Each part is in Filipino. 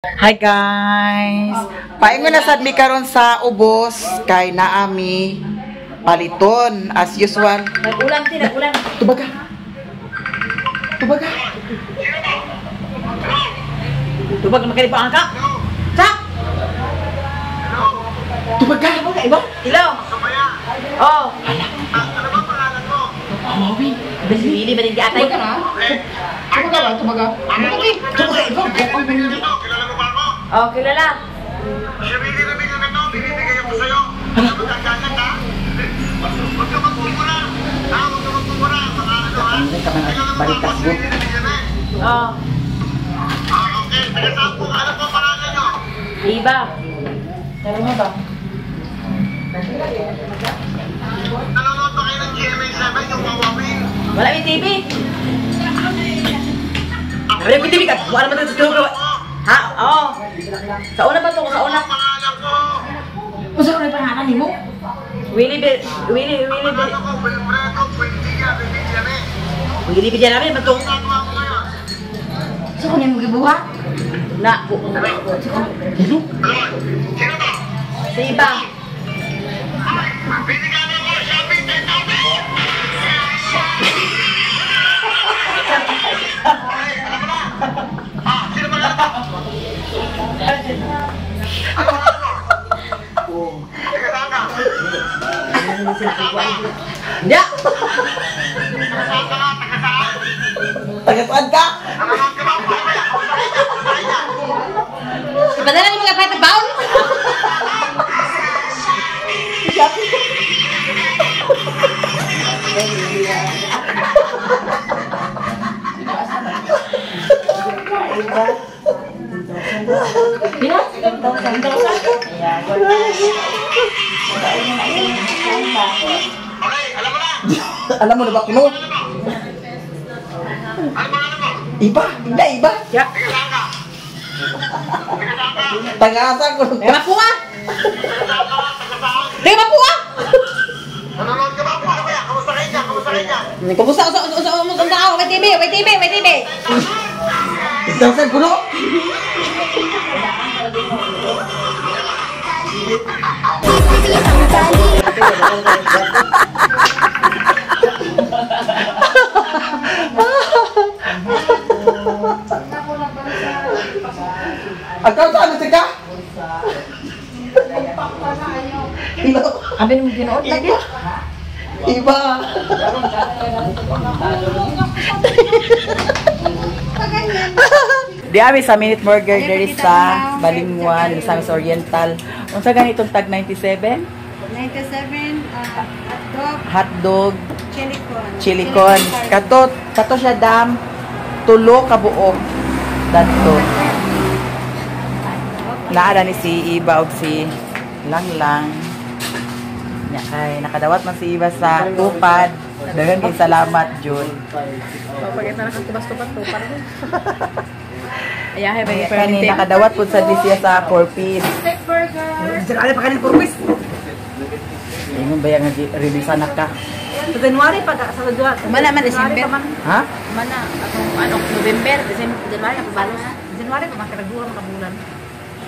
Hi guys! Paingon na sad mi karon sa ubos kay naami paliton as usual. Nag-ulang ti, nag-ulang. Tubaga. Tubaga. Tubag na makalipa ang ka. Sak! Tubaga. Tubaga, ibo? Ilo. Oh. Hala. Ano ba pangalan mo? Awawi. Hindi ba din di atay? Tubaga. Tubaga. Tubaga. Ikaw. Kilala mo ba ako? Oh, kilala. Sibili na bigyan ito, binibigay ako sa'yo. Magkaganan ka? Huwag ka magpumura. Huwag ka magpumura. Mga ano ha? Balikas mo. Oh. Okay, taga-saan po. Ano po pangalan nyo? Iba. Tara mo ba? Nanonood ba kayo ng GMA7, yung Wawawin? Wala may TV. Wala may TV ka. Wala naman ito sa ha? Oo. Sa una ba ito? Sa una? Ang pangalan ko. Kung saan ko pangalan ni mo? Willie. Pangalan ko, Wilfredo Buendia de Villame. Willie bigyan namin. Ba't ito? Ginagawa ko ngayon. Saan ko niya magibuha? Na. Hello? Sino ba? Sa iba. Binigyan mo shopping 10,000! Sino ba nga? Hindi. Taga-saan ka? Ipadala niyo mga pahit na baon. Alam mo na ba kuno? Iba, hindi iba. Ya. Tagasan ko. May mapuwa. May mapuwa. Nanonood ka ba po? Ano kaya? Kamusta kayo niya? Kamusta kayo niya? Kumusta ako? May TV. Tagasan ko no? Agaw saan na ka? Hello? Abi mo ginood lagi. Iba. Di abi sa Minute Burger diri sa Balingwan, Misamis Oriental. Unsa ganitong tag 97? 97, Hotdog, chili chili con. Kato siya dam tulo ka buok. Dadto. Naada ni si Iba og si Langlang. Nya kay nakadawat man si Iba sa tupad. Daghang kay salamat jud. Pagkita na kang tubas-tubas to para. Ayahe ba Kani nakadawat pud sa disya sa 4 piece. steak burger. Sira pa kanin purwis. Ingon ba yang release na ka? Sa January pa sa January. Mana man December. Ha? Mana atong ano November, December, January pa balo. January pa makaraguhan ka bulan.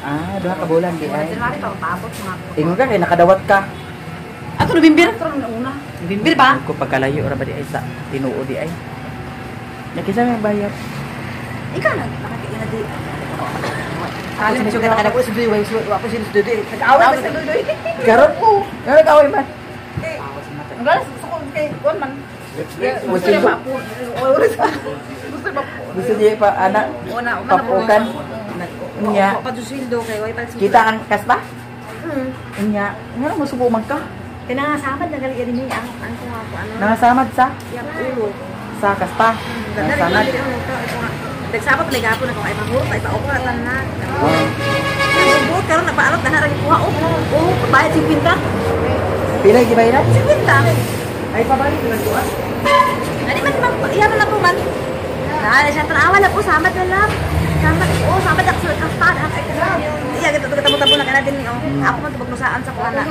Ah, duha ka bulan di ay. January pa paabot mga. Ingon ka kay nakadawat ka. Ato November karon na una. November ba? Ko pagkalayo ra ba di ay sa tinuod di ay. Nakisa may bayad. Ikaw na nakakita di. Kali mo sugat kada ko sa duy, wa ko sila sa duy. Nag-away ba sa duy? Karon ko. Karon away man. Ang galas sa ko kay kon man. Gusto niya pa po. Gusto ba po? Gusto niya pa anak Una, papukan. Unya. Pa susildo kay way pa. Kita ang kasta? Unya. Ngano mo subo man ka? Tinangasamad na gali din niya ang ko ano. Nangasamad sa Yang ulo. sa kasta. Nangasamad. Nagsabot lagi gapon ako ay mahuro ay paoko na tanan. Nagbuot karon napaalot na ra kuha oh bayad 50. Pila gibayad? 50. Ay pabalik man tuwa. Nadi man iyan na po man. Na siya tanawa na po samad na lang. Samad ako sa kastan ay iya gitu ketemu-temu na kana din ako man tubag saan sa kuana.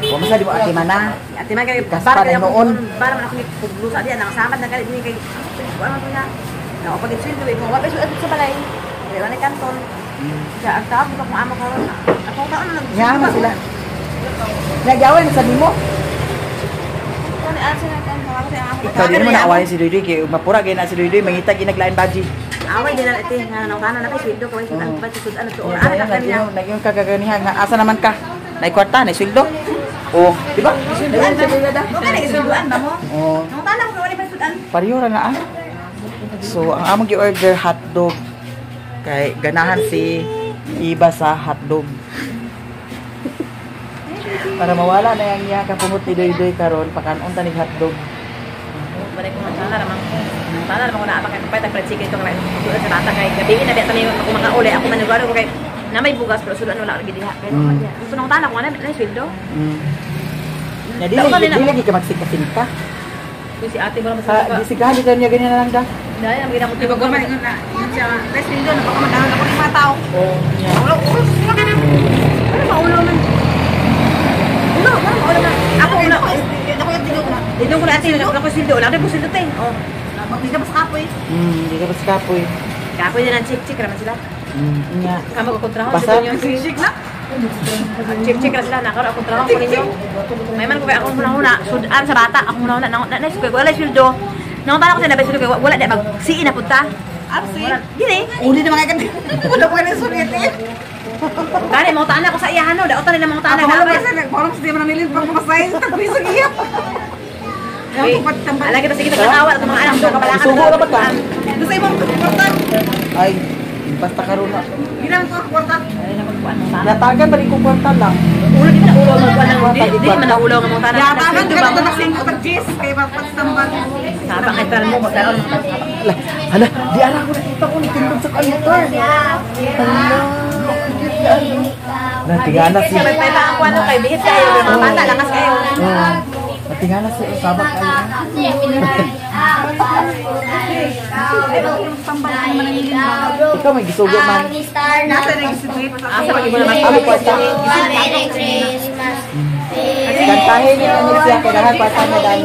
O masa di mo ati mana? Ati man kay Gaspar kay noon. Para man ako ni puglusa diyan nakasamad na kali din kay ano to na. No, pag itsundo mo, wala pa sa balay. Kaya wala kanton. Kaya ang tawag ko kung amo ka ron. Ako taon na Nga sila. Nagyawan sa mo. Ikaw din mo naawayan si Doydoy kay mapura kay na si Doydoy mangita ginaglain baji. Away din na ito. Nga nang kanan na pa sweldo ko. Sudan pa sudan na to. Ano ka kanya? Naging kagaganihan nga asa naman ka? Nay kwarta, nay sweldo. Oh, di ba? Sudan sa bilada. Okay na sudan ba mo? Oh. Nang tanang ko wala pa sudan. Pareho ra na ah. So, ang among gi-order hotdog kay ganahan si Iba sa hotdog. Para mawala na yang iya kapungot ni Doydoy karon pakanon ta ni hotdog. Balik ko man sana ramang. Sana ramang na apak kay pay chicken to kay sudan sa bata kay gabi na biya kami ako makauli ako manigaro ko kay na may bugas pero sudan wala lagi diha. Kay mo diha. Gusto nang tanang ko na sweldo. Ya dili lagi ka magsika-sika. Si ate mo lang Sa disikahan dito niya ganyan na lang da. dahil ang gina ko tiba gumay na siya best friend doon baka madahon ako ng mga tao. Oh, yeah. Ulo ano maulo man. Ulo man. Ako ulo. Ako yung tigo ko na. Dito ko na ate ako sildo. Wala ko sildo tay. Oh. Hindi ka mas kapoy. Hindi ka mas kapoy. Kapoy na ng chick raman sila. Nga. Kamo ko kontraho Basta? sa yung chick na. Chick ra sila nakaro ako kontraho ko ninyo. May man ko kay ako muna sudan sa bata. Ako muna na ko wala sildo. Nang tanong ko sa nabay sildo wala na magsiin na punta. Absi. Gini. Uli na mga kan. Wala ko na sulit eh. Dali mo tanah ko sa iyahan no, daotan nila mo tanah na. Parang sa di mo namilin pang mamasay. Tagpiso giyap. Ala kita sige nagkatawa at mga anak do kabalakan. Sugo ra ba ka? Gusto mo kwartan. Ay, basta karon na. Ginang ko kwartan. Ay nagkuan mo tanah. Natagan pa rin ko kwarta lang. Ulo di man ulo mo kuan ng di man ulo mo tanah. Yatagan ka na to sing ko tag-jis kay magpastambag. Saba kay tral mo daon. Hala, di ara ko nakita ko nitindog sa computer. Natingana si. May pala ang kuan kay bihit kayo mga bata lakas kayo. Natingana si Sabak kayo. Ikaw may gisugo man. Nasa na gisipit. Asa pag mo naman Ano pa siya? Kantahin niya ang siya kailangan pa sa dali.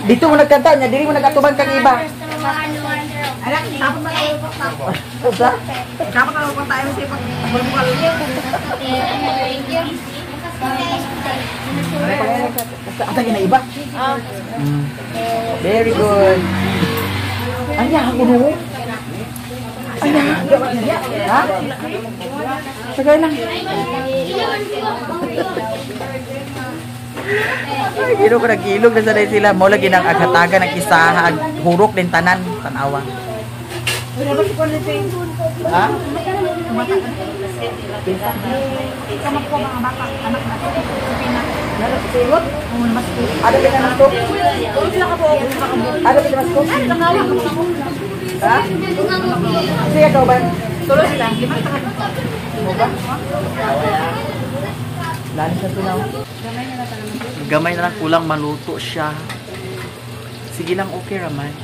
Dito mo nagkanta niya, dili mo nagkatubang kang iba. Alam, tapos ba kayo? Usa? Dapat ako pa tayo sa pagbukal. Asa gina iba? Very good. Anya ako no. Anya. Ha? Sagay lang. Ay, gino ko nag-ilog na sanay sila. Mo lagi ng aghatagan ng isa, hurok din tanan, tanawa. Ha? Ada ba na masuk? Ada ba na masuk? Ha? Siya daw ba? tulo sila. Mo ba? Lani sa tunaw. Gamay na lang kulang maluto siya. Sige lang, okay raman.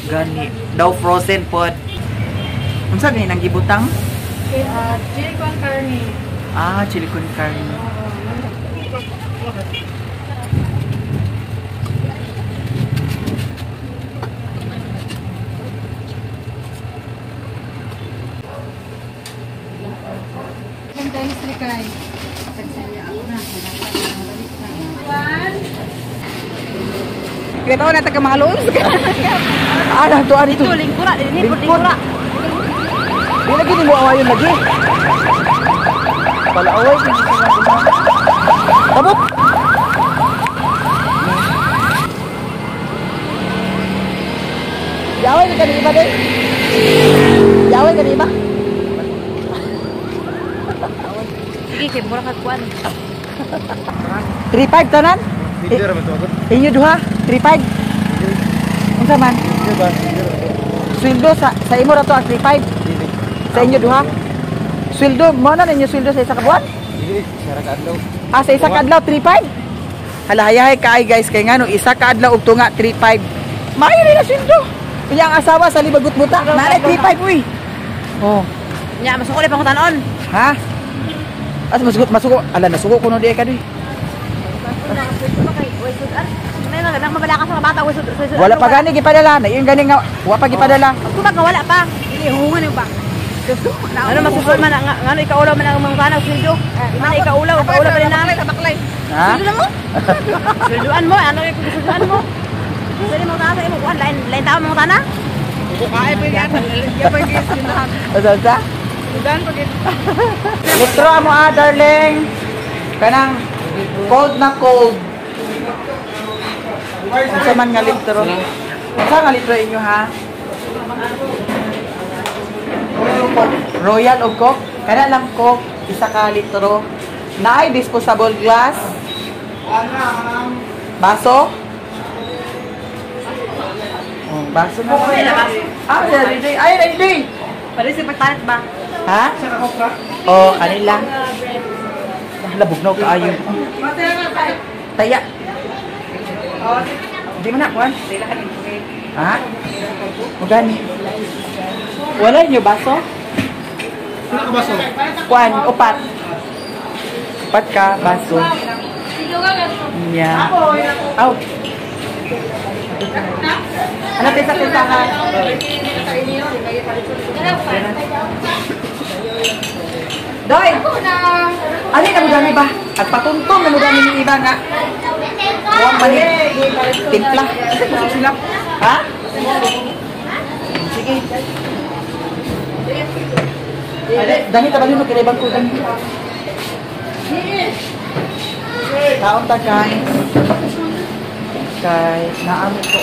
Gani. Daw frozen pod. Unsa gani nang gibutang? Chili con carne. Ah, chili con carne. Kaya tao na taga mahalon. Ah, to ani to. Lingkura, lingkura. Di lagi ni mo awayon lagi. Pala away. Tabok. Yaway ka ni iba dai. Yaway ka ni iba. Sige, kay mura ka kuan. 3-5 tanan? Hindi raman to ako. Inyo duha, 3-5. Unsa man? Sweldo sa imo ra to ang 3-5. Sa inyo duha. Sweldo mo na ninyo sweldo sa isa ka buwan? Hindi, sara ka adlaw. Ah, sa isa ka adlaw 3-5. Halahayahay kaay guys kay ngano isa ka adlaw ug tunga 3-5. Maayo na sweldo. Unya ang asawa sa libagot buta, na 3-5 uy. Oh, Nya masuk ulit pangutanon. ha? As masuko, ala nasuko kuno di ka di. sudan. May mabala ka sa mga bata sudan. Wala pa gani gipadala na. Yung gani nga wa pa gipadala. Pag wala pa. Ihungan yung ba? Ano masusul man ngano ikaulaw man ang mga tanang sildo. Man ikaulaw pa rin na. Ha? Sildo mo? Silduan mo, ano yung silduan mo? Pwede mo tanang sa imo kuan lain tao mo tanang. Kaya pa yan. Kaya pa yung sinahan. Asa? Sudan pa gito. Litro mo darling. Kanang cold na cold. Unsa man nga litro? Unsa nga litro inyo ha? Royal o Coke? Kana lang Coke, isa ka litro. Naay disposable glass. Baso? Oh, baso mo. Ah, hindi. Ay, hindi. Pwede si pagpalit ba? Ha? Oh, kanila. Labog na kaayo. Taya. Di mo na, Juan? Ha? Magani? Wala nyo baso? Wala ka baso? Juan, upat. Upat ka, baso. Yeah. Aw. Ano pisa-pisahan? Doy! Ano na mo dami ba? Agpatuntong na mo dami ng iba nga. Huwag mani. Timpla. Sila. Ha? Sige. Dami tabali mo kinibang ko dami. Taong tagay. Kay naamit ko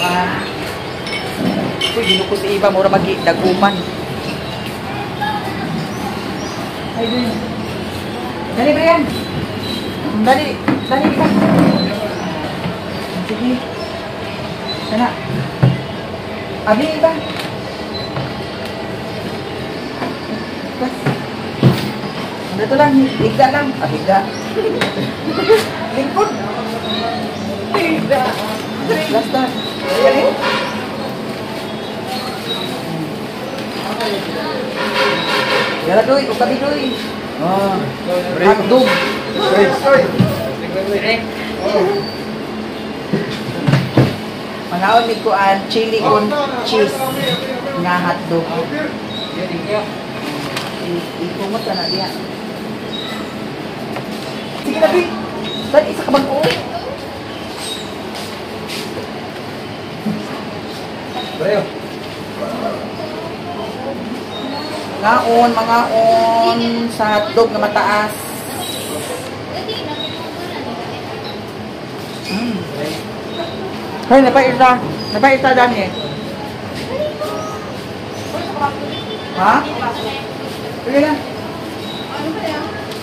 Uy, ginuko si iba mura daguman. Ay, dali ba yan? Dali ka. Sige. Sana. Abi iba. Bas. Dito lang, higda lang. Higda. Lingkod. Higda. Last time. Ayan. Yala doy, ukabi doy. Hotdog. Mangaon ni ko chili con cheese nga hotdog. Ikumot na diya. Sige na, Bi. Dali, isa ka bang ko? Bayo. Mangaon sa hotdog na mataas. Hoy, napaisa dami eh. Ha? Sige lang.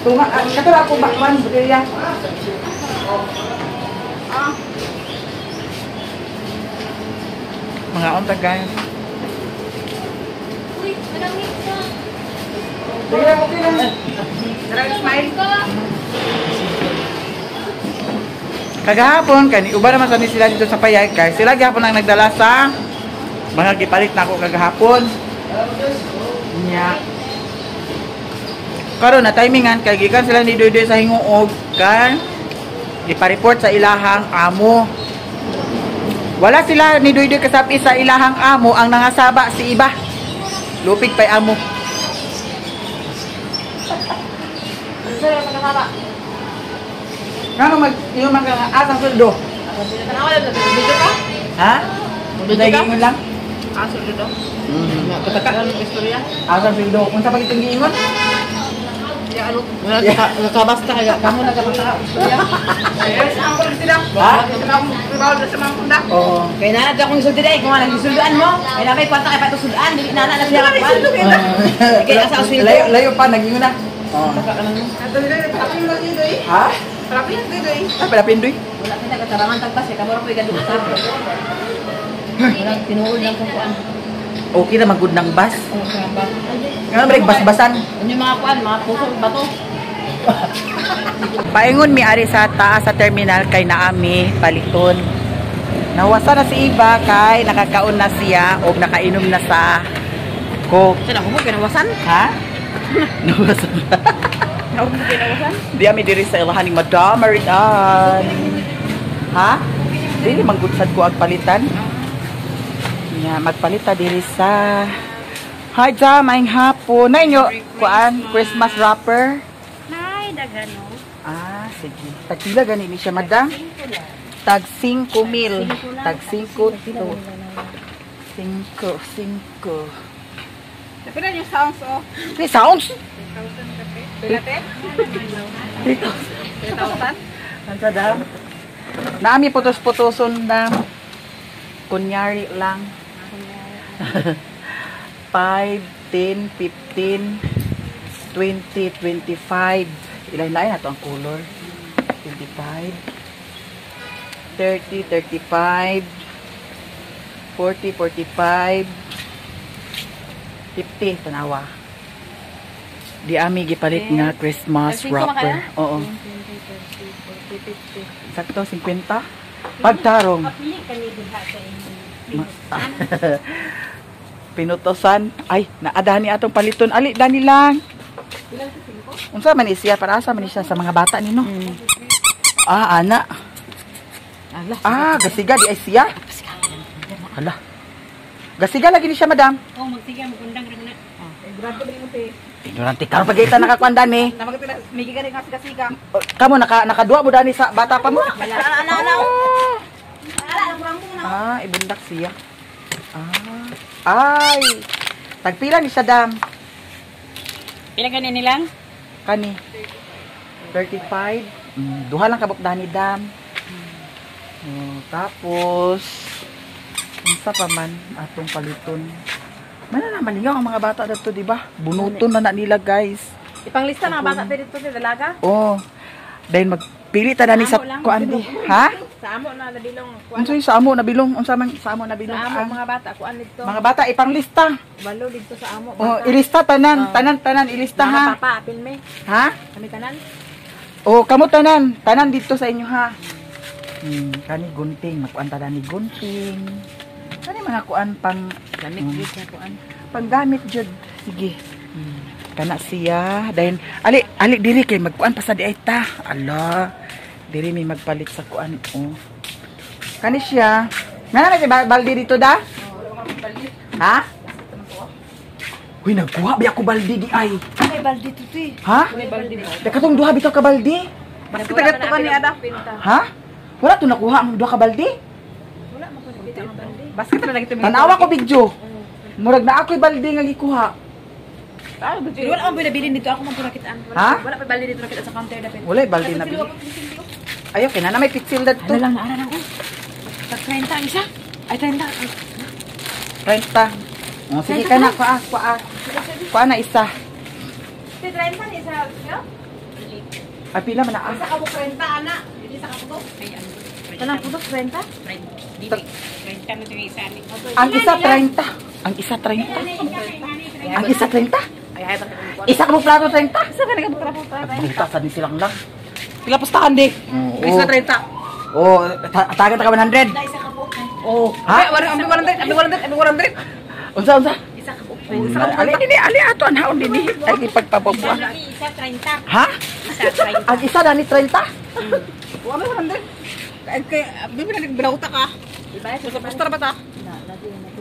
Tunga, katula ako bakman, bukilya. Mangaon tagay. Sige lang, okay lang. Smile ko. Kagahapon, uba naman sa sila dito sa Payag, kay sila gahapon ang nagdala sa mga gipalit na ako kagahapon. Nya. Karon na timingan, kay gikan sila ni Doydoy sa Hinguog, kan ipa-report sa ilahang amo. Wala sila ni Doydoy kasapi sa ilahang amo, ang nangasaba si iba. Lupig pa'y amo. Sir, pagkakaba. Kano yung mga asang suldo? Dito ka? Ha? Dito ka? Nagingon lang? Aso dito. Katakaan ng istorya. Asang suldo. Kung sa pag itong giingon? Ya ano? Nakabasta kaya kamo nagkapata. Yes, ang kulit sila. Ha? Bawal na sa mga kunda. Oo. Kaya nanad akong isulti dai kung ano isulduan mo. Kaya na may kwarta kay pato sudan, dili na na siya kapal. Kaya sa sweldo. Layo pa, nagingon na. Oo. Ato nila, palapin lang dito eh. Ha? Palapin dito eh. Ay, pala pindoy. Wala kita katarangan tagpas kay kamura po'y gadung sa. Wala tinuod lang kung kuan. Okay na magud ng bus. Oh, ba? Nga break bas-basan. Ano yung mga kuan, mga puso bato. Paingon mi ari sa taas sa terminal kay naami paliton. Nawasa na si Iba kay nakakaon na siya o nakainom na sa Coke. Sana mo kinawasan? Ha? Nawasa. Ako mo kinawasan? Di ami diri sa ilahan ni Madam Maritan. Ha? Dili manggutsad ko ang palitan. Nya magpalita diri sa Hi Jam, maing hapon. Na inyo kuan Christmas wrapper. Nay, dagano. Ah, sige. Tagpila gani ni siya, madam? Tag 5,000. Tag 5 to. 5. Napila yung sounds, oh. Ni sounds? 3,000 Ang sadam. Naami putos-putoson na kunyari lang. 5, 10, 15, 20, 25. Ilain-lain na ito ang color. 25, 30, 35, 40, 45, 50. Tanawa. Di ami gipalit nga Christmas wrapper. Oo. 50. Sakto 50. Pagtarong. Pinutosan. Ay, naadani atong paliton. Ali, dani lang. Unsa man siya? Para asa man siya sa mga bata nino? Ah, ana. Ah, gasiga di ay siya. Hala. Gasiga lagi ni siya, madam. Oh, magsiga magundang rin na. Grabe din mo, te. Ignorante ka pagita nakakuan ni. Namakita, may gigari nga siga-siga. Kamo nakadua mo dani sa bata pa mo. Ana. Ah, ibundak siya. Ah. Ay. Tagpila ni siya, dam. Pila gani nilang? Kani. 35. Duha lang kabuk dani, dam. Tapos unsa pa man atong paliton. Mana na malingaw ang mga bata dito, di ba? Bunuton na nila, guys. Ipanglista na bata tayo dito, dalaga. Oh. Dahil magpili ta dani sa kuan di. Ha? Sa amo na nabilong. Unsa yung sa amo nabilong? Unsa man sa amo nabilong? Sa amo, Ah, mga bata, kuan dito. mga bata ipanglista. Balo dito sa amo. Oh, ilista tanan ilista ha. Mga papa, apil me. Ha? Kami tanan. Oh, kamo tanan dito sa inyo ha. Kani gunting, magkuan ta ni gunting. Kani mga kuan pang Gamit jud sa kuan. panggamit jud. Sige. Kana siya. Dahil ali diri kay magkuan pa sa di ay ta. Ala. Diri may magpalit sa kuan. Oh. Kani siya. Nga na si baldi dito da? Ha? Uy, nagkuha ba ako baldi di ay? May baldi dito eh. Ha? May baldi dito. Katong duha bitaw ka baldi? Mas kitagat to ka ni Ada. Ha? Wala to nakuha ang duha ka baldi? Wala mo ko dito ang baldi. Basket na lagi to. Tanawa ko video. Murag na ako'y baldi nga gikuha. Wala ang pinabilin dito, ako man pinakitaan. Ha? Wala pa baldi dito nakita sa counter dapat. Wala baldi na bili. Ayaw, kinana may pitsil na to. Ano lang. Tag 30 ang isa. Ay 30. 30. Oh, sige ka na, kuha na isa. Si 30 ni isa. Ay, pila man na. Isa ka mo 30 ana. Dili sa kaputo. Ayan. Tanang puto 30? Ang isa 30. Ang isa 30. Ang isa 30. Ay Isa ka mo plato 30. Isa ka nagkabutra po tayo. Buta sa ni silang lang. Pila pustahan di. Isa 30. Oh, tagan ta ka 100. Isa ka po. Oh, ha? Ambi 100. Unsa? Isa ka po. Ali ato an haon dinhi. Ay ipagpapabuan. Isa 30. Ha? Isa 30. Ang isa dani 30. Wa mo 100. Kay ambi na nagbinauta ka. Sa poster ba ta?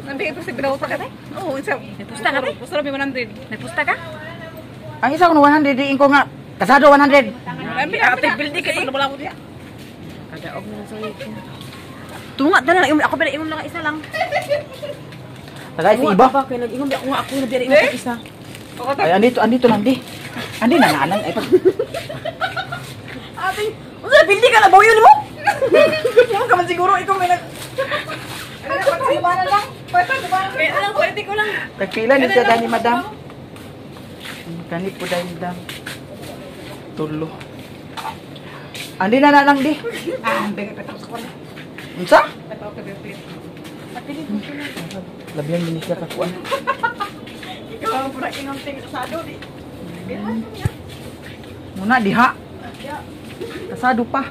Nanti ito si binauta ka. Oo, isa. Pusta ka ba? Poster bi 100. Nagpusta ka? Ang isa ko 100 diin ko nga. Kasado 100. Ambi ate bildi kay wala mo diya. Kadaog na sa iyo. Tunga na lang ako pero ingon lang isa lang. Tagay si iba. Kay nag-ingon ako na diri ingon isa. Ay andito lang di. Andi na nanan ay pag Ate, unsa bildi ka na boyo nimo? Mo ka man siguro ikaw may nag Pagkalibanan lang. Kaya lang, pwede ko lang. Tagpila ni siya dani madam. Kanit po dahil madam. Tulo. Andi na lang di. Hindi ka petak sa kwan. Unsa? Petak ka bibit. Labihan din siya kakuan. Ikaw ang pura inong tingin sa ado di. Muna diha. Kasado pa.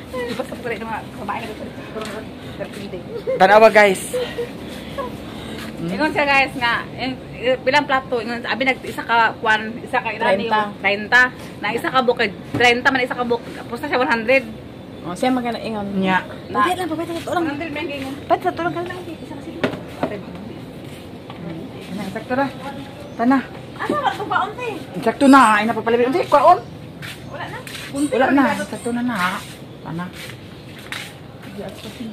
Basta pura ito mga kumain na dito. Terpilde. Tanawa guys. Ingon siya guys nga, bilang plato, ingon abi isa ka kwan, isa ka irani 30. Na isa ka bukid 30 man isa ka bukid. Pusta siya 100. Oh, siya magana ingon. Nya. Hindi lang papay ta tulong. 100 man ingon. Pat sa tulong ka lang isa ka sila. Ana sakto ra. Tana. Asa ka to baon te? Sakto na, ay na papalibig. Unti kwaon. Wala na. Wala na, sakto na na. Tana. Di ato kasi.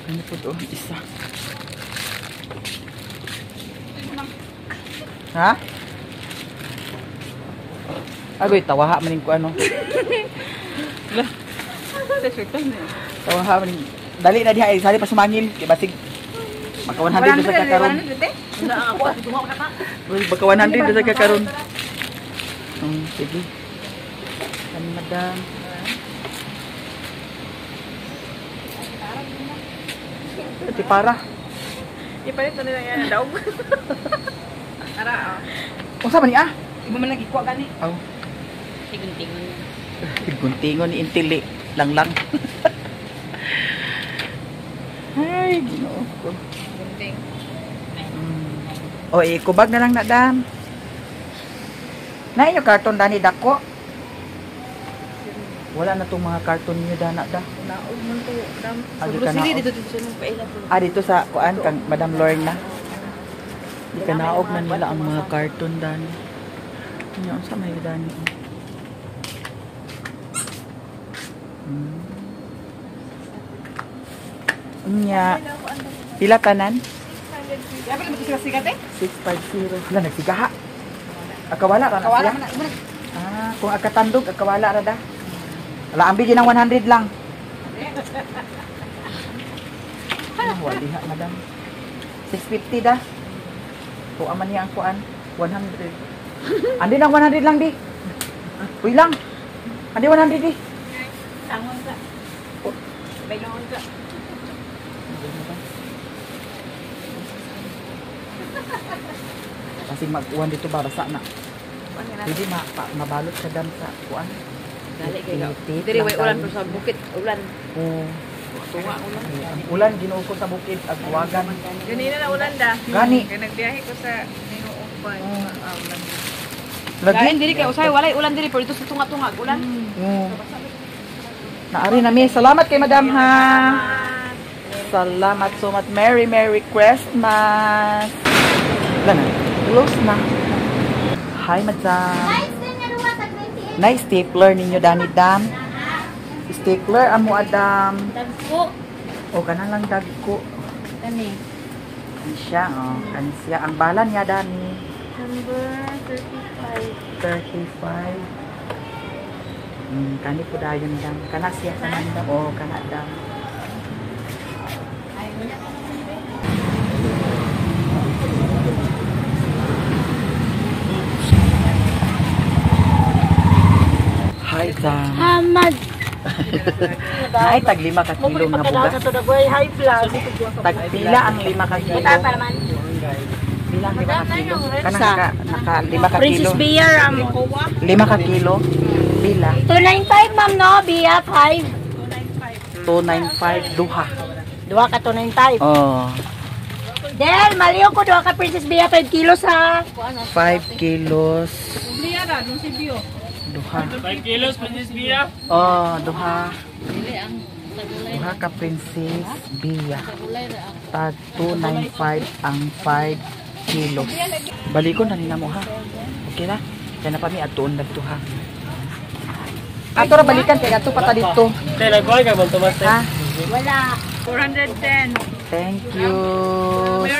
Ano po to? Isa. Ha? Agoy, tawaha maning ko ano. Tawaha maning. Dali na diha, sali pa sumangil. Kaya basig. Baka 100 sa kakaroon. Wala ako tumo ka ta. Baka 100 sa kakaroon. Sige. Ano madam? Iti para. Ipalit na nila yan daog. Ara oh. Unsa man niya? Ibo man nagikuha gani. Aw. Tigun-tigun. Guntingon ni intili lang. Ay, ginoo ko. Gunting. O, ikubag na lang na, dam. Na inyo karton dani dako? Wala na tong mga karton niyo dana da. Naog man to dam. Agi Siguro ka sili naog. dito sa mong paila to. Dito sa kuan kang Madam Lorna. Di ka naog na nila ang mga karton dani. Ano sa may dani? Nya. Pila tanan? Yabi mo sila sigat eh. 650. Wala nagsigaha. Akawala ra na Kawala siya. man na. Kung akatandog, akawala ra da. Wala, ang bigyan ng 100 lang. Wali ha, madam. 650 da. Kung aman niya ang kuan, 100. Andi ng 100 lang, di. Uy lang. Andi 100, di. Tangon ka. Bayloon ka. Kasi mag-uwan dito ba, basa na. Pwede mabalot sa dam sa kuan. Dali kayo. Tip Diri lang way ulan tayo. sa bukid, ulan. Oo. Tunga ulan. Ang ulan, ginuo ko sa bukid, ang tuwagan. Ganina na ulan da. Gani. Kaya nagbiyahe ko sa Ninuok ba. Ulan. Lagi? Dahil diri kay usay walay ulan diri pero dito sa tunga-tunga ulan. Oo. Naari na mi. Salamat kay Madam ha. Salamat so much. Merry Christmas. Wala na. Close na. Hi, Madam. Nice stapler ninyo, Dani Dam. Stapler, amo Adam. Dagko. O, kanan lang dagko. Kani. Kan siya, oh. Kan siya. Ang bala niya, Dani. Number 35. 35. Kani po dayon, Dam. Kana siya, kanan Dam. O, kana Dam. Hi, Dam. Hamad. Ay, tag 5 ka kilo nga bugas. high blood. Tag pila ang 5 ka kilo. Pila ang 5 ka kilo. Kanang naka 5 ka kilo. Princess Beer 5 ka kilo. Pila? 295 ma'am no, Bia 5. 295 duha. Duha ka 295. Oh, Del, maliw ko duha ka Princess Bia 5 kilos ha. 5 kilos. Liya ra, nung si Bio. Duha. 5 kilos, Princess Bia. Oh, duha. Duha ka Princess Bia. Tag 295 ang 5 kilos. Balikon na nina mo ha. Okay na? Kaya na pa mi atuon nagto ha. Ato ra balikan kay ato pata dito. Tay, nagkuhay ka bang Tomas? Ha? Wala. 410. Thank you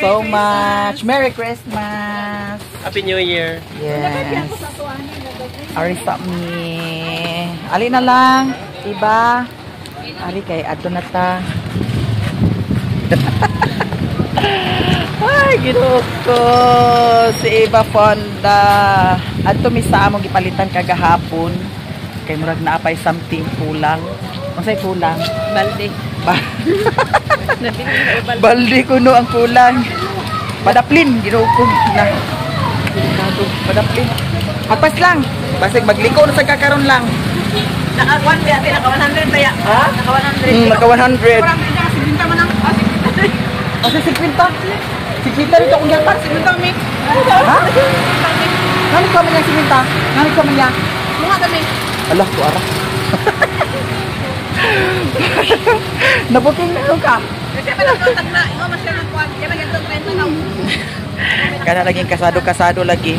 so much. Merry Christmas. Happy New Year. Yes. Ari sa mi. Ali na lang. Iba. Ari kay ato na ta. Ay, ginoo ko. Si Iba Fonda. Ato mi sa among gipalitan kagahapon. Kay murag naapay something kulang. Unsay kulang? Balde. Balde kuno ang kulang. Padaplin, ginoo ko na. Delikado, padaplin. Apas lang. Basig magliko na sa kakaron lang. Naka 100 ba? Naka 100 ba ya? Ha? Naka 100. Naka 100. Parang pinaka 70 man ang Kasi 50. 50 dito kung yapan. 50 mi. Ha? Nani ko man yung 50? Nani ko man yan? Mga kami. Alah, ko ara. Nabuking na ka. Kasi pa lang tag na. Ingo mas lang kuan. Kaya magandang trend na. Kana laging kasado lagi.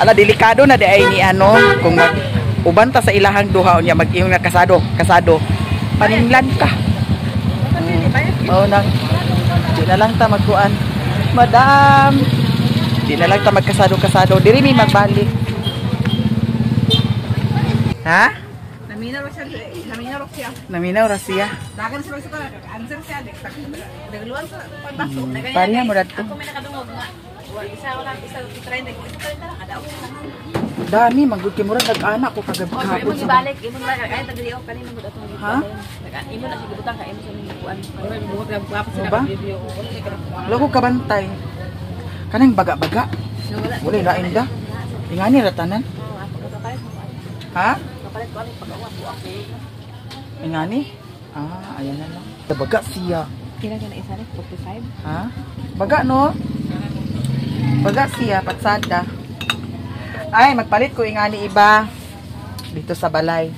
Ala delikado na di ay ni ano kung mag ubanta sa ilahang duha unya mag-ingon nga kasado. Paninglan ka. Oh nang di na lang ta magkuan. Madam. Di na lang ta magkasado. Diri mi magbalik. Ha? Naminaw siya. Naminaw ra siya. Dagan sa pagsuka. Answer siya. Nagluwan sa pagbaso. Pariha mo dato. Ako may nakadungog nga. Isa trend. Isa lang. Adaw. Dami manggud kay murag nag-anak ko kagabi Imo kahapon sa. ibalik. Imo na ay tagli o kanina mo datong. Ha? Imo na sigubutang ka imo sa mga kuan. Ano ba? Wala ko kabantay. Kanang baga-baga. Wala lain da. Ingani ratanan. Ha? Kapalit ko ani pag-uwan buak. Ingani? Ayan na lang. Baga siya. Kila ka na isa ni 45. Ha? Baga no? Baga siya patsada. Ay, magpalit ko ingani iba dito sa balay.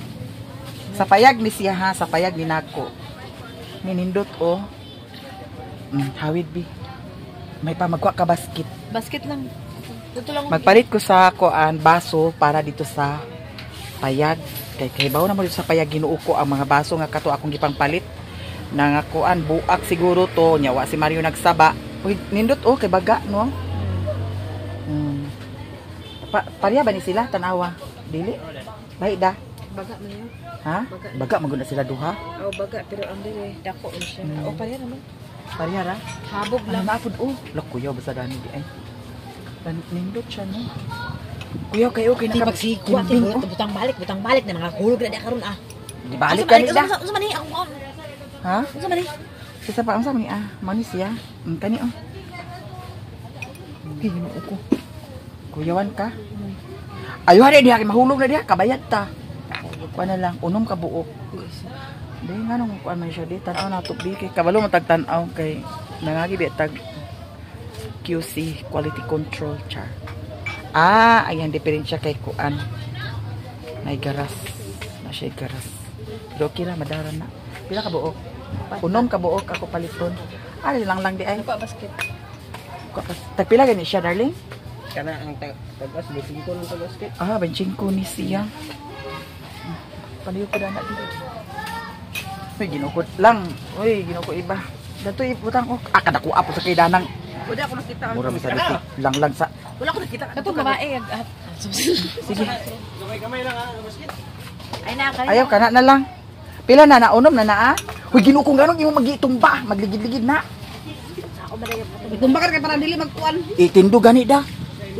Sa payag ni siya ha, sa payag ni nako. Ninindot o. Hawid bi. May pa magwa ka basket. Basket lang. Dito lang. Magpalit ko sa kuan baso para dito sa payag. Kay bawo na mo dito sa payag ginuo ko ang mga baso nga kato akong gipangpalit. Na nga kuan buak siguro to nyawa si Mario nagsaba. Uy, nindot o kay baga no. Pariya ba ni sila tanawa? Dili. Baik dah. Baga man yun. Ha? Baga maguna sila duha. Oh, baga pero ang dire dako ni siya. O pareha naman. Pariya ra. Habog Lang lang. na pud Lak kuya basta dani di ay. Nindot siya no. Kuya kayo kay Di pagsikwa ti butang balik na mga hulog na karon ah. Di balik ka nila. Unsa man ni ako? Ha? Unsa man ni? Isa pa unsa man ni manis ya. Kani oh. Ginuo ko. Kuyawan ka. Ayo hari dia mahulog na dia kabayad ta. Kuan na lang unom ka buok. Di nga nung kuan man siya di tan-aw na tubi kay kabalo matag tan-aw kay nangagi betag QC quality control char. Ayan diferensya kay kuan. May garas. Na siya garas. Pero kira madaran na. Pila ka buok? Unom ka buok ako paliton. Ali lang di ay. Pa basket. Tagpila gani siya darling? Kana ang tagas, 25 ng tagasket. 25 ni siya. Paliw ko na dito. Uy, ginukot lang. Uy, ginukot iba. Dato iputang ko. Kada ko apo sa kay danang. Wala ako nakita. Mura mo sa dito. Lang sa. Wala ako nakita. Dato babae Sige. Kamay lang basket. Ay na kay. Ayaw kana na lang. Pila na naunom na. Uy, ginukong ganong imo magitumba, magligid-ligid na. Tumba ka kay para dili magkuan. Itindo gani da.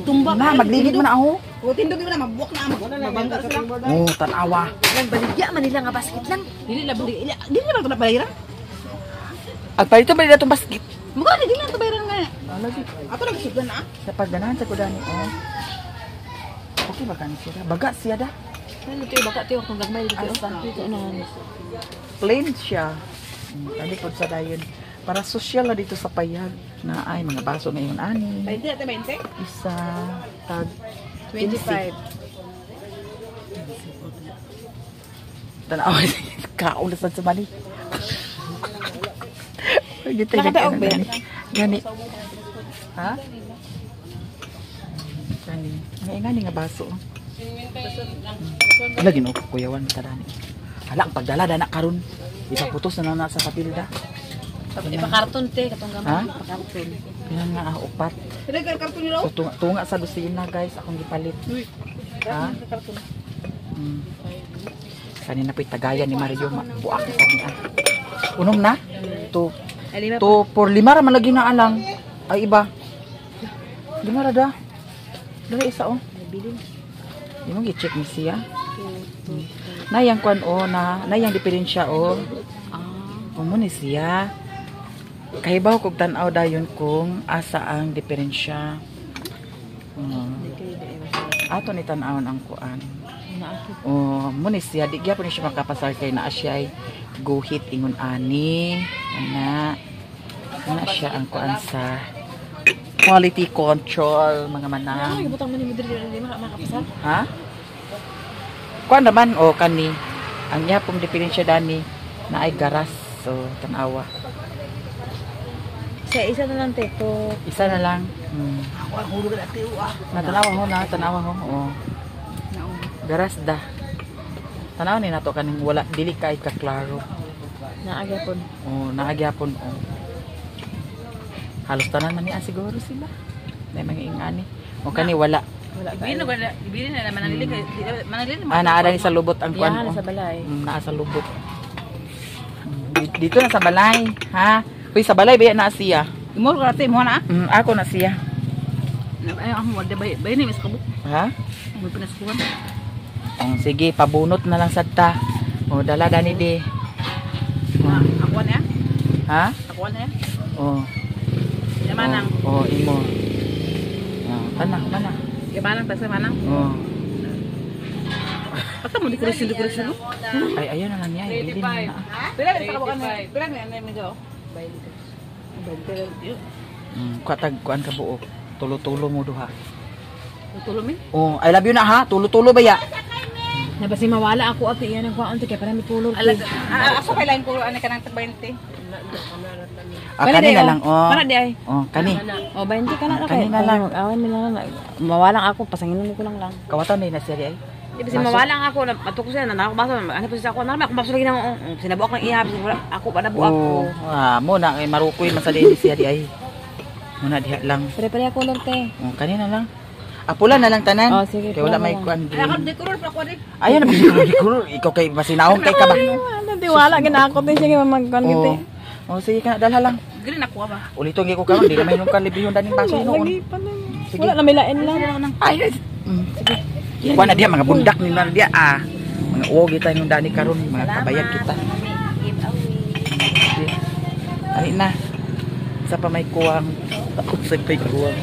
Tumba Na magligid man ako. O tindog mo na mabuak na amo. Mabangga sila. Oh, tanawa. Nang baligya man nila nga basket lang. Dili na bali. Dili na to na bayaran. At palito ba dito basket? Muga dili na to bayaran nga. Lagi. Ato lang sugdan na. Sa pagdanahan sa kudani oh. Okay ba kan siya? Baga siya da. Ano to baka tiyo kung gagmay dito dito na. Plain siya. Talikod sa dayon. Para social na dito sa payag na ay mga baso ngayon ani. 20 at 20. Isa tag 25. Tanaw kaon na sa mali. Nakadaog ba yan? Gani. Ha? Gani. Ngani nga baso. Lagi no kuyawan tadani. Hala ang pagdala na karon. Ipaputos na sa papilda. Ipakarton te katong Ha? gamay ipakarton. Yan nga upat. Dili ka karton ni raw. So tunga sa lusina guys akong gipalit. Ha? Kanina po'y tagayan ni Mario buak na kami unom na? To por 5 ra man lagi na alang. Ay iba. 5 ra da. Dali isa oh. Yung gi-check ni siya. Nayang kwan oh nayang diferensya oh. Kumo ni siya. Kahibaw kog tan-aw dayon kung asa ang diferensya. Ato ni tan-awon ang kuan. Oh, mo ni siya di gyapon siya makapasar kay naa siya ay guhit ingon ani. Ana. Wala siya ang kuan sa quality control, mga manang. Ibutang mo ni Madrid hindi makapasal. Ha? Kuan naman o kani. Ang niya pong diferensya dani na ay garas. So, tanawa. Isa na lang teko. Isa na lang. Natanawa ho na, tanawa ho. Oo. Garas da. Tanaw ni nato kaning wala dili kay kaklaro. Naagyapon. Oh, naagyapon oh. Halos tanan man niya siguro sila. May mga ingani. O kani wala. Ibili na manalili kay manalili. Naara ni sa lubot ang kuan. Yan sa balay. Naa sa lubot. Dito na sa balay, ha? Uy, sa balay ba na siya? Imol ka mo na. Ako na siya. Ay ako wala bay ni mas kabuk. Ha? Mo pinaskuhan. Sige, pabunot na lang sadta. O, dala gani di. Ako na. Ha? Ako na. O. Yamanang. O, imo. Mana. Yamanang tasa manang. O. Ata mo dekorasyon. Ay, ayun na lang niya. Ibili na. Pila sa kabukan na. Pila na medyo. Kuan ka buok. Tulo-tulo mo duha. Tulo mi. Oh, I love you na ha. Tulo-tulo ba ya? Nabasi mawala ako ate yan ang kuan kay para mi tulog. Ako kailan ko ani kanang 20. Kani na lang. Oh. Para di ay. Oh, kani. O 20 ka na Kani na lang. Awan mi na mawalang ako pasangin ko lang. Kawatan ni na siya ay. Di ba si mawalang ako na matuk siya na ako baso ano pa siya ako na ako baso lagi na sinabuak ng ihap ako pa nabuak ko. Mo na ay marukoy masadili siya di ay. Muna diha lang. Pare-pare ako lorte. Oh, kani na lang. Apula na lang tanan. Oh, sige, Kaya wala pula may na kuan. Ako dekoror pa ko din. Ayun na biguro. Ikaw kay masinahon kay ka ba? Ano tiwala ginako din siya magkuan gite. Oh, sige ka dalha lang. Green ako ba? Ulitong gi ko karon di na may nung kalibihon daning baso noon. Sige. Wala na may lain lang. Ay, sige. Kuan na diha mga bundak ni na diha Mga uog kita yung dani karon, mga kabayag kita. Ay na. Sa pa may kuwang. Sa pay kuwang.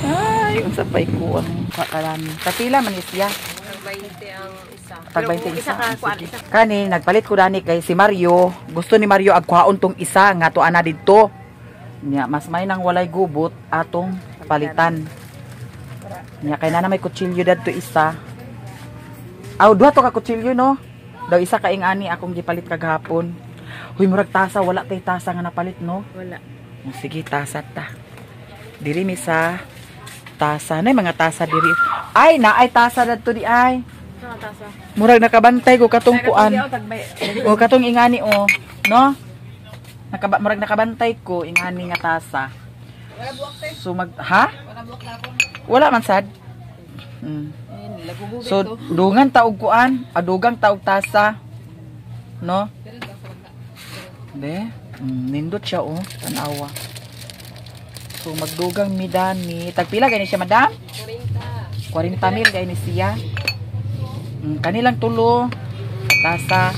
Ay, unsa pay kuwang. Karami. Kapila man isya. 20 ang isa. Tag 20 isa. ka kuan isa. Kani nagpalit ko dani kay si Mario. Gusto ni Mario agkuhaon tong isa nga to ana didto. Nya mas may nang walay gubot atong palitan. Nya kay na may kutsilyo dadto isa. Aw duha to ka kutsilyo no. Daw isa ka ingani akong gipalit kagahapon. Huy murag tasa wala tay tasa nga napalit no. Wala. Sige tasa ta. Diri mi sa tasa na mga tasa diri. Ay na ay tasa dadto di ay. Sa tasa. Murag nakabantay ko katong kuan. O katong ingani o, no? Murag nakabantay ko ingani nga tasa. Wala buwak te. So ha? Wala buwak na ako. Wala man sad. So dugang taog kuan, adugang taog tasa. No? De, nindot siya oh, tanawa. So magdugang midani. Tagpila gani siya, madam? 40 mil gani siya. Kanilang tulo tasa.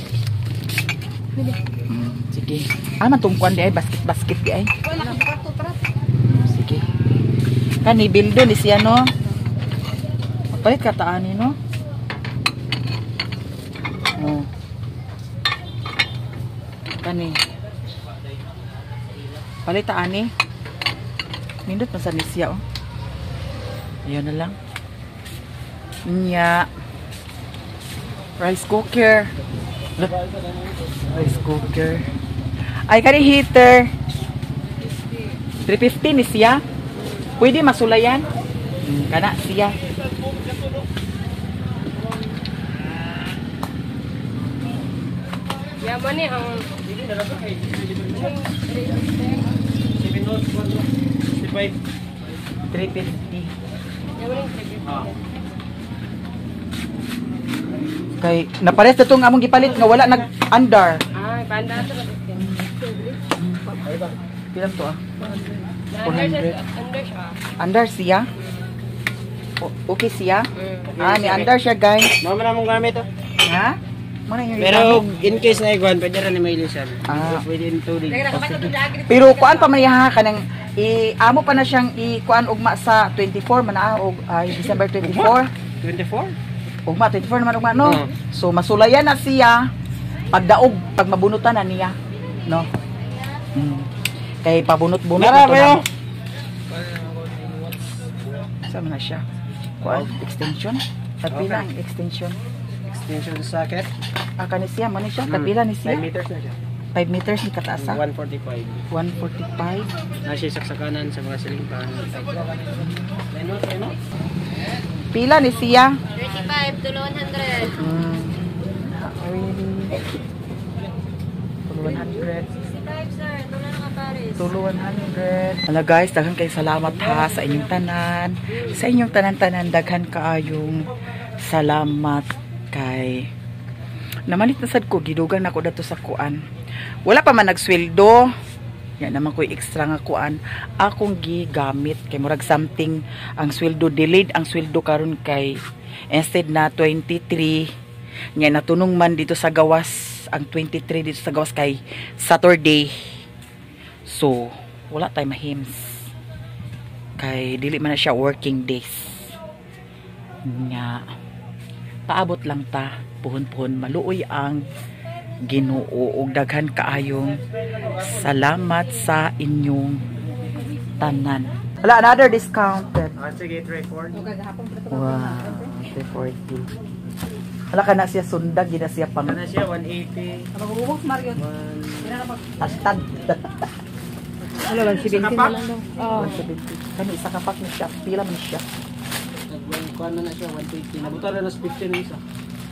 Sige. Man tungkuan di ay basket di ay. Wala ka bukat to tara. Sige. Kani bildo ni siya no. Palit ka taani no. Oh. Kani. Palit taani. Nindot man sa ni siya oh. Ayun na lang. Nya. Rice cooker. Rice cooker. Ay, kani heater. 350 ni siya. Pwede masulayan. Kana siya. Yaman ni ang 350. Kay napares na itong among gipalit nga wala nag-under. ay banda to. Pilang to 400. Under siya. Under siya? Okay siya? May under siya guys. Mama na mong gamit to. Ha? Mana yung Pero gamit? in case na iguan, pwede rin may ilisan. Ah. Pwede in 2 days. Pero kuan pa man ha kanang amo pa na siyang kuan ugma sa 24 man og December 24. 24? Ugma 24 naman ugma no. Oo. So masulayan na siya pagdaog pag mabunutan na niya no. Kay pabunot-bunot Nara, na to bayo. na. Sama na siya. Kuan extension. At pila ang extension. Extension socket. Kani siya, man siya. Kapila ni 5 siya. meters na siya. 5 meters ni kataasa. 145. 145. Nasa sa kanan sa mga ceiling fan. Pila ni siya? 35 to 100. Tulo 100. 65 sir, tulo na ka Paris. Tulo 100. Hala guys, daghan kay salamat ha sa inyong tanan. Sa inyong tanan-tanan, daghan kaayong salamat kay namalit na sad ko, gidugan ako dato sa kuan. Wala pa man nagsweldo. Yan naman ko extra nga kuan. Akong gigamit kay murag something ang sweldo delayed ang sweldo karon kay instead na 23 nya natunong man dito sa gawas ang 23 dito sa gawas kay Saturday. So, wala tay mahims. Kay dili man na siya working days. Nga paabot lang ta puhon-puhon maluoy ang Ginoo ug daghan kaayong salamat sa inyong tanan. Wala another discounted. Sige, record. Wow, 340. Wala ka na siya sundag, gina siya pang Kana siya 180. Magbubuks Mario. tastad. Wala lang, 17 na lang daw. Oo. 170. Kani isa ka pack ni siya, pila man siya. Kuan na siya 150. Nabutan na 15 ang isa.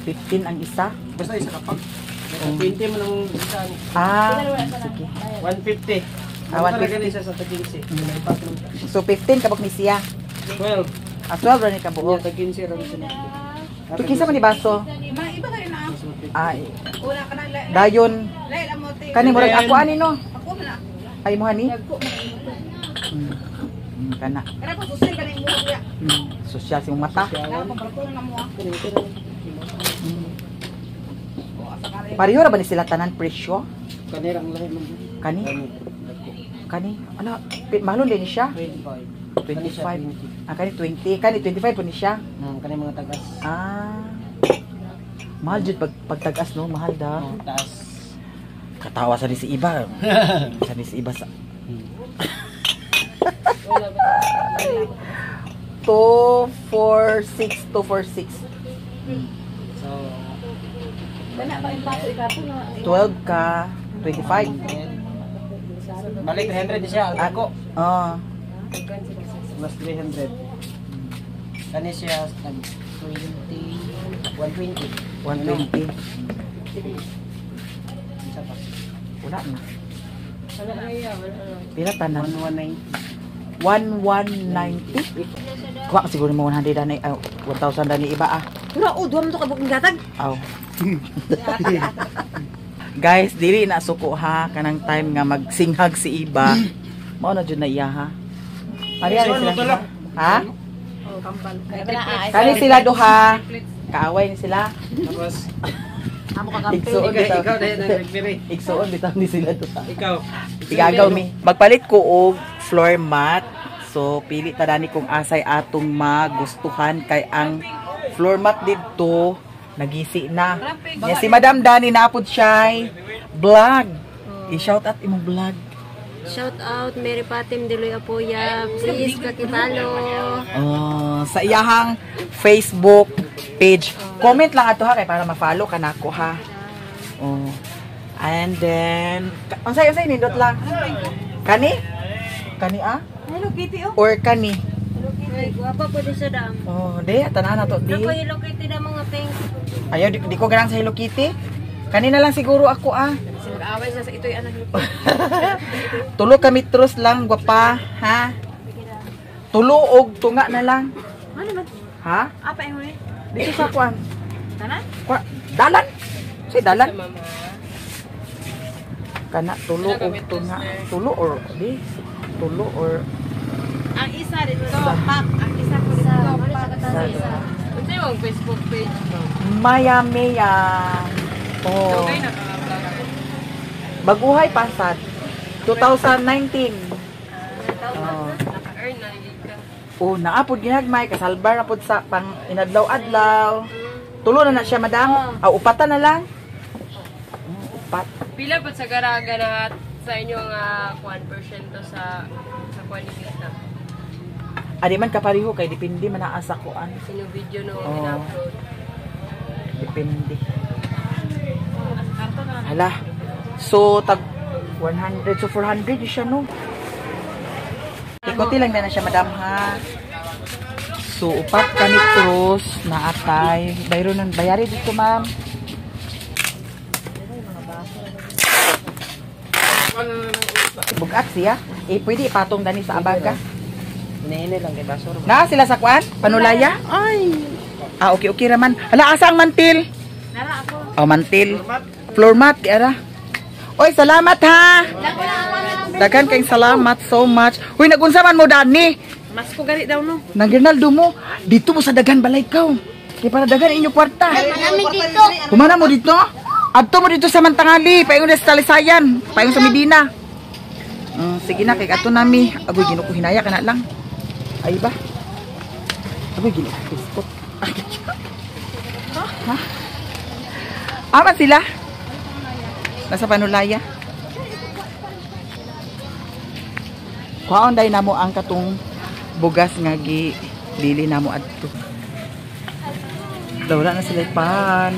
15 ang isa. Basta isa kapag. 20 mo lang isa. Sige. 150. Ah, 150. Isa sa 15. So 15 kabok ni siya. 12. 12 ra ni kabuok. Sa 15 ron siya. So kinsa man ni baso? Iba ka rin na ako. Ay, Wala ka na. dayon. Lail ang mote. Kani murag ako ani no. Ako na. Ay mo hani? Nagko mo. Kana. Kaya ko susay ka rin mo kuya. Sosyal si mata. Kaya ko barko na mo. Pareho ra ba ni sila tanan presyo? Kanirang lahi man. Kani? Kani? Ano? Mahalon din ni siya? 25. 25. Kani 20. Kani 25 po ni siya. Kani mga tagas. Mahal jud pagtagas no, mahal da. Taas. Katawa sa ni si Iba. Sa ni si Iba sa 246 So, Wala ba yung paso ikapo na. 12 ka 25. balik 300 din siya. Ako. Mas 300. Kani siya 120. 120. Isa pa. Wala na. Pila tanan? 1190. 1190. Kuha ka siguro mo 100 dani 1,000 dani iba Pero duwa mo to kabuk ng gatag. Aw. Guys, dili na suko ha kanang time nga magsinghag si Iba. Mao na jud na iya ha. Pareha rin sila. Ha? Oh, kambal. Kani sila duha. Kaaway ni sila. Tapos, Amo ka kampi. Igsuon bitaw. ikaw dahil nag-referee. Igsuon bitaw ni sila duha. Ikaw. Igagaw mi. Magpalit ko og floor mat. So pili ta dani kung asay atong magustuhan kay ang floor mat didto nagisi na. Nya si Madam Dani napod siya vlog. I-shout out imong vlog. Shout out Mary Patim Deloy Apoya. Please pakipalo. Sa iyahang Facebook page. Comment lang ato ha kay para ma-follow ka nako ha. And then unsay nindot lang. Kani? Kani Hello Kitty oh. or kani? Ay, guwapa po din sa dam. Di tanan na to di. Ako Hello Kitty na mga pink. Ayaw, di ko ganang sa Hello Kitty. Kanina lang siguro ako Nag-away siya sa ito'y anak niyo. Tulo ka metros lang, gwapa. Ha? Tulo og tunga na lang. Ano man? Ha? Apa yung huli? Dito sa kuan. Tanan? Dalan. Si dalan. Kana tulo og tunga. Tulo or di. Tulo or Ang isa dito, pack. Ang isa po dito, pack. Ito yung Facebook page. Miami yan. Okay, naka-vlog. Baguhay pasad. 2019. Naka-earn na dito. Naapod ginagmay kasalbar na pod sa pang inadlaw-adlaw. Tulo na siya, madam. Upatan na lang. Upat. Pila po sa garaga na sa inyo nga 1% to sa qualifita. Adi man kapariho kay depende man naa sa kuan. Sino video no Oo. in-upload. Depende. Hala. So tag 100 so 400 siya no. Ikoti lang na siya madam ha. So upat ka litros na atay. Bayro nun bayari dito ma'am. Bugat siya. Pwede ipatong dani sa abaga. Hinahinay lang kay basura. Na sila sa kuan? Panulaya? Ay. Okay raman. Hala asa ang mantil? Nara ako. Oh, mantil. Floor mat, ara. Oy, salamat ha. Daghan kayong salamat so much. Huy, nagunsa man mo dani. Mas ko gali daw no. Nang Ginaldo mo. Dito mo sa daghan balay kaw. Kaya para daghan inyo kwarta. Kumana mo dito? Adto mo dito sa Mantangali. Paingon sa Talisayan. Paingon sa Medina. Sige na, kay ato nami. Agoy, ginuko hinaya ka na lang. Ay ba? Agoy, ginuko biskot. Ha? Ama sila? Nasa Panulaya? Kuhaon day namo ang katong bugas nga dili namo adto. Wala na sila pan.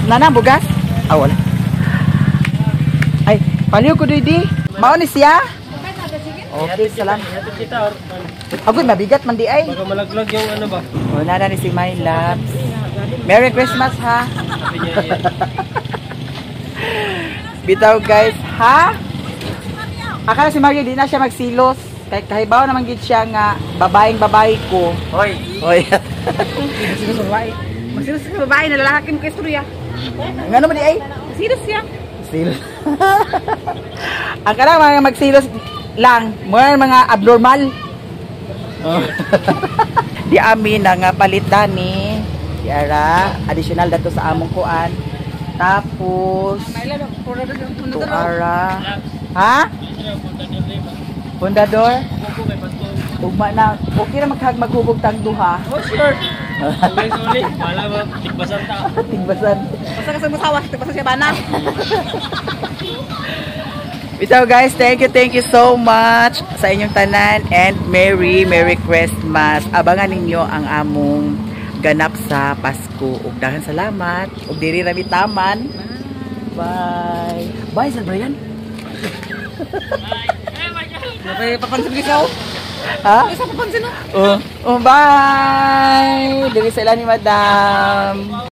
Nana bugas? Wala. Ay, paliw ko di. Mao ni siya? Okay, salamat. Agoy, mabigat man di ay. Baka malaglag yung ano ba? Wala na ni si My Loves. Merry Christmas ha. Bitaw guys, ha? Akala si Mario di na siya magsilos. Kahibaw naman gid siya nga babaeng babae ko. Hoy! Magsilos sa babae. Magsilos sa babae na lalaking ko istorya. Ngano man di ay? Magsilos siya. Silos. Ang kana mga magsilos lang, mga abnormal. Di amin na nga palit dani. Di ara, additional dato sa among kuan. Tapos to ara. Ha? Pundador? Ugma na. Okay na maghubog tang duha. Oh, sure! Sorry. Wala ba? Tigbasan ta. Tigbasan. Basta ka sa musawa, basta siya bana. So guys, thank you so much sa inyong tanan and Merry Christmas. Abangan ninyo ang among ganap sa Pasko. Ug daghang salamat. Ug diri ra mi taman. Bye. Bye Sir Brian. May papansin ko. Ha? Isa papansin no. Bye. Diri sa ila ni Madam.